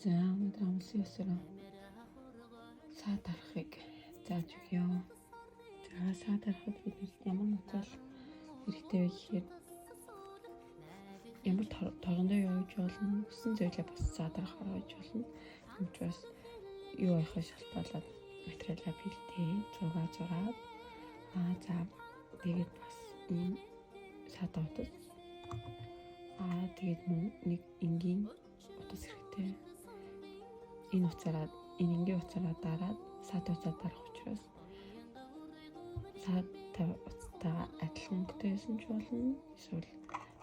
За өнөөдөр амлсан ёсоор саад тарахыг зааж өгье. За саад тарахад бид ямар нуцаал хэрэгтэй вэ гэхээр ямар торгондоо явж болно, хүссэн зүйлээ бас саад тарахаар явж болно. Тэгмээс юу яхаа шалтгаалаад материалаа бэлдээ, зураад за тэгээд бас ийм саад утас тэгээд нэг энгийн утас хэрэгтэй. Энэ энгийн утсаараа дараад саад утсаа дарах учраас саад утастайгаа адилхан өнгөтэйсэн ч болно, эсвэл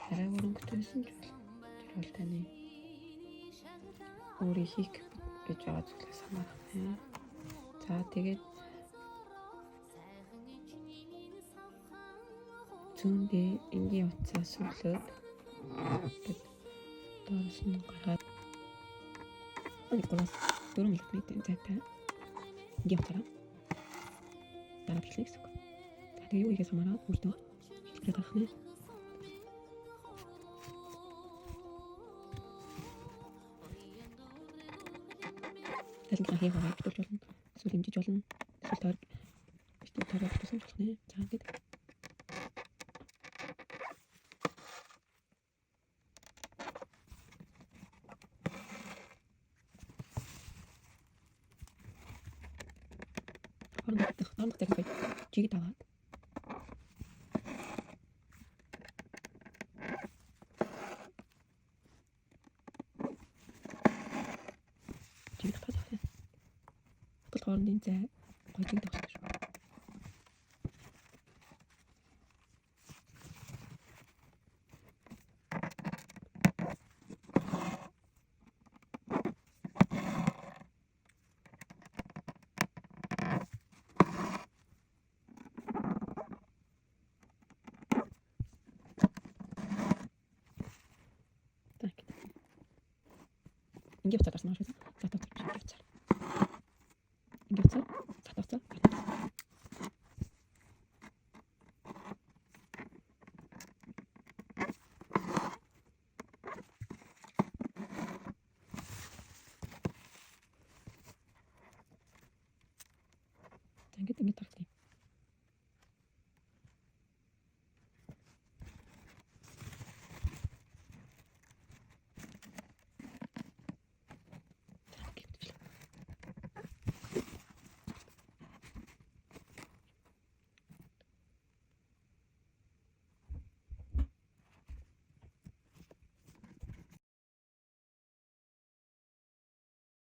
арай өөр өнгөтэйсэн ч болно. Тэр бол таны өөрийн хийх гэж байгаа зүйлээс хамаарна. За тэгээд зүүндээ энгийн утсаа сүлээд доороос нь гаргаад 4 мм зайтай энгийн утсаараа дараад эхлэх гэсэн үг. За тэгээ юу хийхээс хамаараад өөртөө хэлбэрээ гаргах нэ. Тэсний хийх байгаа бүтүүлж болно. Эсвэл хэмжиж болно. Эсвэл таараа бүтүүлсэн болох нэ. За ингээд хооронд зэрэг жиг таваад жиг таваад хатал хоорондын зай гоё жиг тавьсан шүү. Энгийн утсаар дарсан шүү. Саад утсаар энгийн утсаар. Энгийн утсаар саад утсаар. Ингээд тархдаг.